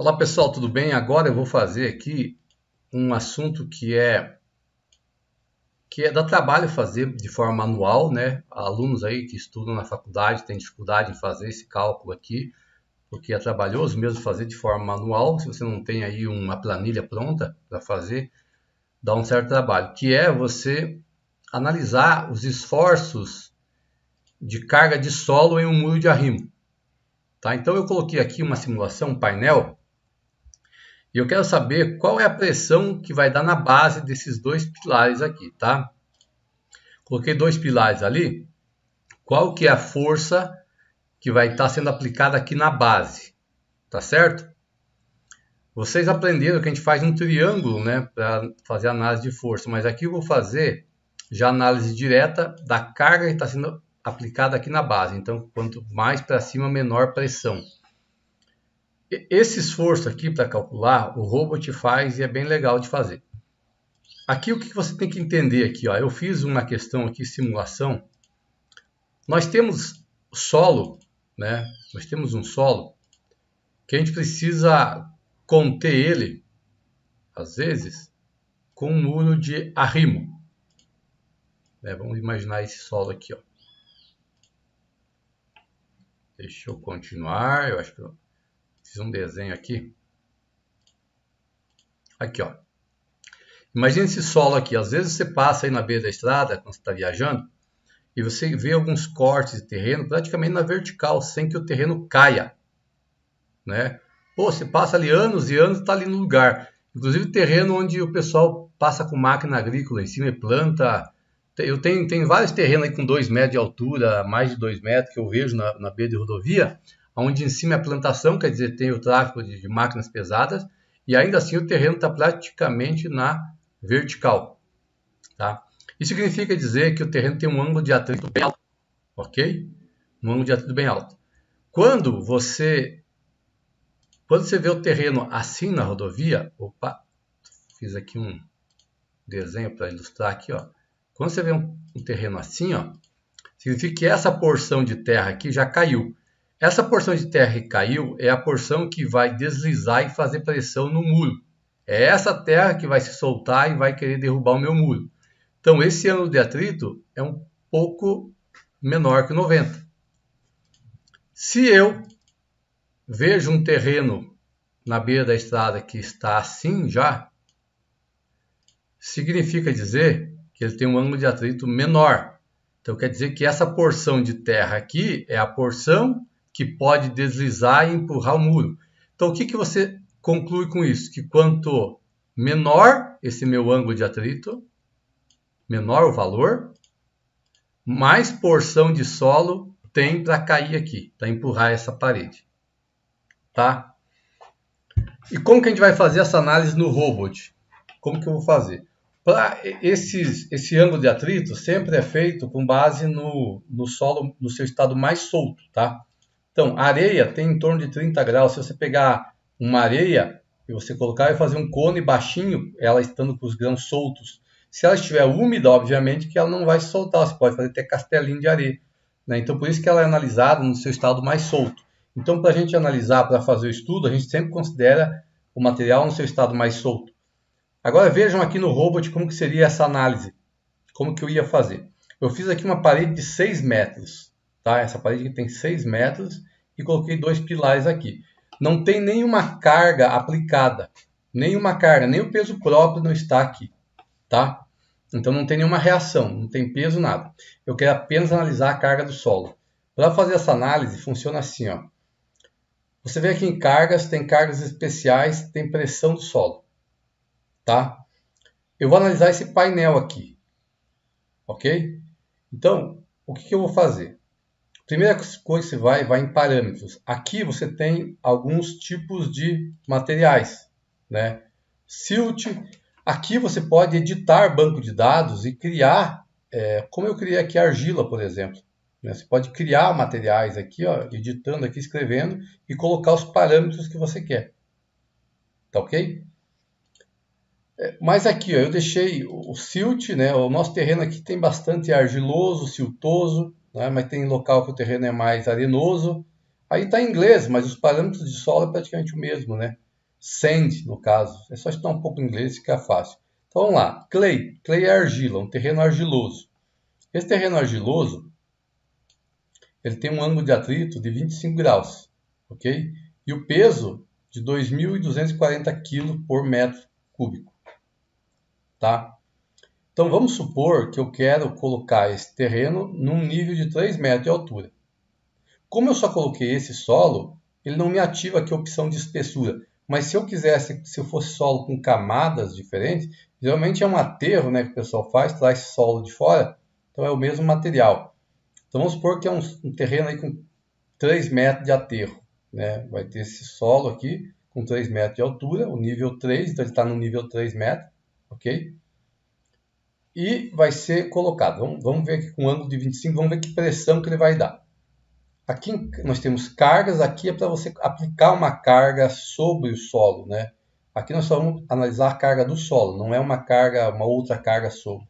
Olá pessoal, tudo bem? Agora eu vou fazer aqui um assunto que dá trabalho fazer de forma manual, né? Alunos aí que estudam na faculdade têm dificuldade em fazer esse cálculo aqui, porque é trabalhoso mesmo fazer de forma manual. Se você não tem aí uma planilha pronta para fazer, dá um certo trabalho, que é você analisar os esforços de carga de solo em um muro de arrimo, tá? Então eu coloquei aqui uma simulação, um painel. E eu quero saber qual é a pressão que vai dar na base desses dois pilares aqui, tá? Coloquei dois pilares ali. Qual que é a força que vai estar sendo aplicada aqui na base, tá certo? Vocês aprenderam que a gente faz um triângulo, né, para fazer análise de força, mas aqui eu vou fazer já análise direta da carga que está sendo aplicada aqui na base. Então, quanto mais para cima, menor pressão. Esse esforço aqui para calcular, o robot faz e é bem legal de fazer. Aqui o que você tem que entender aqui, ó, eu fiz uma questão aqui, simulação. Nós temos solo, né? Nós temos um solo que a gente precisa conter ele, às vezes, com um muro de arrimo. Vamos imaginar esse solo aqui, ó. Deixa eu continuar, eu acho que eu fiz um desenho aqui. Aqui, ó. Imagina esse solo aqui. Às vezes você passa aí na beira da estrada, quando você está viajando, e você vê alguns cortes de terreno praticamente na vertical, sem que o terreno caia, né? Pô, você passa ali anos e anos e está ali no lugar. Inclusive terreno onde o pessoal passa com máquina agrícola em cima e planta. Eu tenho vários terrenos aí com 2 metros de altura, mais de 2 metros, que eu vejo na beira de rodovia, onde em cima é a plantação, quer dizer, tem o tráfego de máquinas pesadas, e ainda assim o terreno está praticamente na vertical, tá? Isso significa dizer que o terreno tem um ângulo de atrito bem alto, ok? Um ângulo de atrito bem alto. Quando você vê o terreno assim na rodovia, opa, fiz aqui um desenho para ilustrar aqui, ó. Quando você vê um terreno assim, ó, significa que essa porção de terra aqui já caiu. Essa porção de terra que caiu é a porção que vai deslizar e fazer pressão no muro. É essa terra que vai se soltar e vai querer derrubar o meu muro. Então, esse ângulo de atrito é um pouco menor que 90. Se eu vejo um terreno na beira da estrada que está assim já, significa dizer que ele tem um ângulo de atrito menor. Então, quer dizer que essa porção de terra aqui é a porção que pode deslizar e empurrar o muro. Então, o que você conclui com isso? Que quanto menor esse meu ângulo de atrito, menor o valor, mais porção de solo tem para cair aqui, para empurrar essa parede. Tá? E como que a gente vai fazer essa análise no robot? Como que eu vou fazer? Esse ângulo de atrito sempre é feito com base no solo, no seu estado mais solto, tá? Então, a areia tem em torno de 30 graus. Se você pegar uma areia e você colocar e fazer um cone baixinho, ela estando com os grãos soltos. Se ela estiver úmida, obviamente que ela não vai se soltar. Você pode fazer até castelinho de areia, né? Então, por isso que ela é analisada no seu estado mais solto. Então, para a gente analisar, para fazer o estudo, a gente sempre considera o material no seu estado mais solto. Agora vejam aqui no robot como que seria essa análise. Como que eu ia fazer. Eu fiz aqui uma parede de 6 metros. Tá? Essa parede aqui tem 6 metros e coloquei 2 pilares aqui. Não tem nenhuma carga aplicada. Nenhuma carga, nem o peso próprio não está aqui. Tá? Então não tem nenhuma reação, não tem peso, nada. Eu quero apenas analisar a carga do solo. Para fazer essa análise, funciona assim, ó. Você vê aqui em cargas, tem cargas especiais, tem pressão do solo. Tá? Eu vou analisar esse painel aqui. Ok? Então, o que eu vou fazer? Primeira coisa que você vai em parâmetros. Aqui você tem alguns tipos de materiais, né? Silt. Aqui você pode editar banco de dados e criar, como eu criei aqui argila, por exemplo. Né? Você pode criar materiais aqui, ó, editando aqui, escrevendo e colocar os parâmetros que você quer. Tá ok? Mas aqui, ó, eu deixei o silt, né? O nosso terreno aqui tem bastante argiloso, siltoso, né? Mas tem local que o terreno é mais arenoso. Aí está em inglês, mas os parâmetros de solo é praticamente o mesmo, né? Sand, no caso. É só estudar um pouco inglês, fica fácil. Então vamos lá. Clay. Clay é argila, um terreno argiloso. Esse terreno argiloso, ele tem um ângulo de atrito de 25 graus, ok? E o peso de 2.240 kg por metro cúbico, tá? Então vamos supor que eu quero colocar esse terreno num nível de 3 metros de altura. Como eu só coloquei esse solo, ele não me ativa aqui a opção de espessura. Mas se eu quisesse, se eu fosse solo com camadas diferentes, geralmente é um aterro, né, que o pessoal faz, traz solo de fora, então é o mesmo material. Então vamos supor que é um terreno aí com 3 metros de aterro, né? Vai ter esse solo aqui com 3 metros de altura, o nível 3, então ele está no nível 3 metros, ok? E vai ser colocado, vamos ver aqui com um ângulo de 25, vamos ver que pressão que ele vai dar. Aqui nós temos cargas, aqui é para você aplicar uma carga sobre o solo, né? Aqui nós só vamos analisar a carga do solo, não é uma carga, uma outra carga sobre,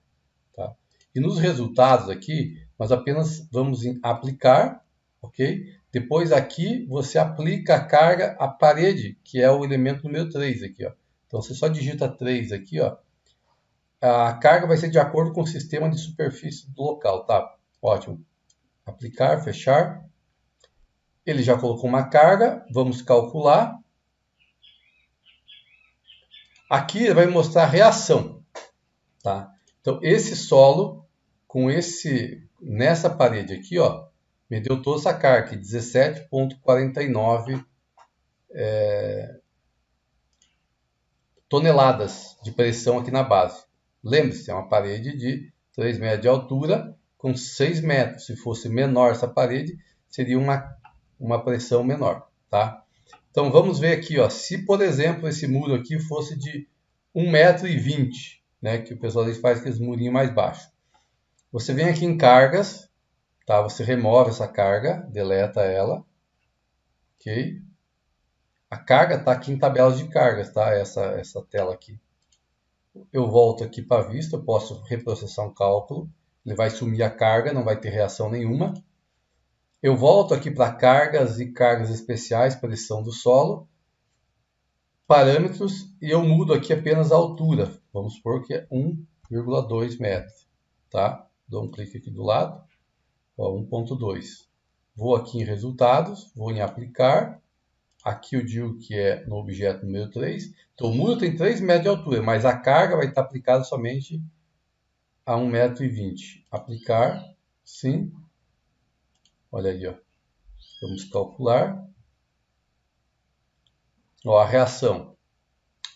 tá? E nos resultados aqui, nós apenas vamos aplicar, ok? Depois aqui você aplica a carga à parede, que é o elemento número 3 aqui, ó. Então você só digita 3 aqui, ó. A carga vai ser de acordo com o sistema de superfície do local, tá? Ótimo. Aplicar, fechar. Ele já colocou uma carga, vamos calcular. Aqui ele vai mostrar a reação, tá? Então esse solo com nessa parede aqui, ó, me deu toda essa carga, 17,49 toneladas de pressão aqui na base. Lembre-se, é uma parede de 3 metros de altura com 6 metros. Se fosse menor essa parede, seria uma pressão menor, tá? Então vamos ver aqui, ó, se por exemplo esse muro aqui fosse de 1,20 m, né, que o pessoal faz aqueles murinhos mais baixos. Você vem aqui em cargas, tá? Você remove essa carga, deleta ela, ok? A carga está aqui em tabelas de cargas, tá? Essa tela aqui. Eu volto aqui para a vista, eu posso reprocessar um cálculo, ele vai sumir a carga, não vai ter reação nenhuma. Eu volto aqui para cargas e cargas especiais, pressão do solo, parâmetros, e eu mudo aqui apenas a altura. Vamos supor que é 1,2 metros, tá? Dou um clique aqui do lado, 1,2. Vou aqui em resultados, vou em aplicar. Aqui eu digo que é no objeto número 3. Então o muro tem 3 metros de altura, mas a carga vai estar aplicada somente a 1,20 m. Aplicar, sim. Olha aí, ó. Vamos calcular. Ó, a reação,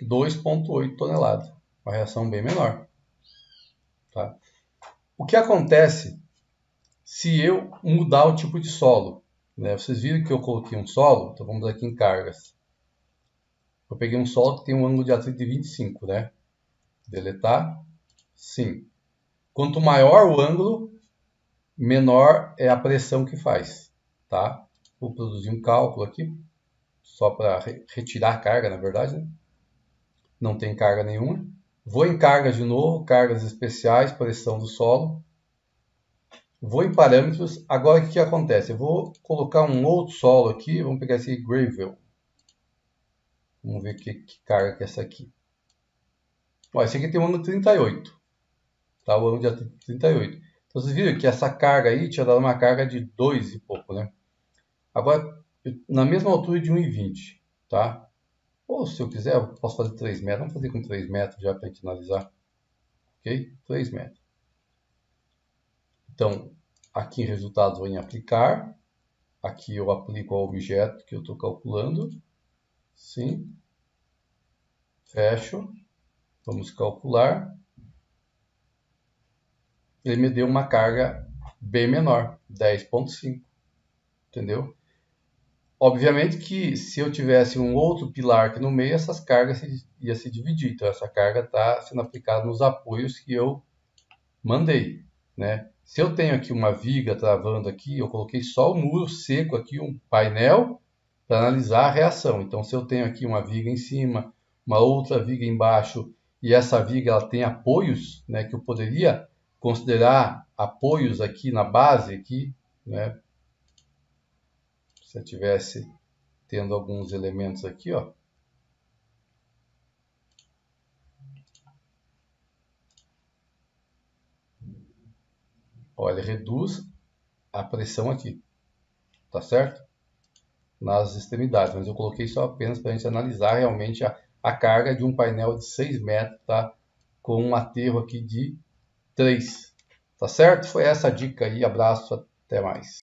2,8 toneladas. Uma reação bem menor. Tá? O que acontece se eu mudar o tipo de solo? Né? Vocês viram que eu coloquei um solo? Então vamos aqui em cargas. Eu peguei um solo que tem um ângulo de atrito de 25, né? Deletar? Sim. Quanto maior o ângulo, menor é a pressão que faz, tá? Vou produzir um cálculo aqui, só para retirar a carga, na verdade, né? Não tem carga nenhuma. Vou em cargas de novo, cargas especiais, pressão do solo. Vou em parâmetros. Agora o que acontece? Eu vou colocar um outro solo aqui, vamos pegar esse gravel. Vamos ver que carga que é essa aqui. Ó, esse aqui tem um ângulo de 38. Tá? O ângulo de 38. Então, vocês viram que essa carga aí tinha dado uma carga de 2 e pouco, né? Agora, na mesma altura de 1,20, tá? Ou se eu quiser, eu posso fazer 3 metros. Vamos fazer com 3 metros já para a gente analisar. Ok? 3 metros. Então, aqui em resultados vou em aplicar. Aqui eu aplico ao objeto que eu estou calculando. Sim. Fecho. Vamos calcular. Ele me deu uma carga bem menor, 10,5. Entendeu? Obviamente que se eu tivesse um outro pilar aqui no meio, essas cargas iam se dividir. Então, essa carga está sendo aplicada nos apoios que eu mandei, né? Se eu tenho aqui uma viga travando aqui, eu coloquei só o muro seco aqui, um painel, para analisar a reação. Então, se eu tenho aqui uma viga em cima, uma outra viga embaixo, e essa viga ela tem apoios, né, que eu poderia considerar apoios aqui na base, aqui, né? Se eu tivesse tendo alguns elementos aqui, ó, Ó, ele reduz a pressão aqui, tá certo? Nas extremidades, mas eu coloquei só apenas para a gente analisar realmente a carga de um painel de 6 metros, tá? Com um aterro aqui de 3, tá certo? Foi essa a dica aí, abraço, até mais.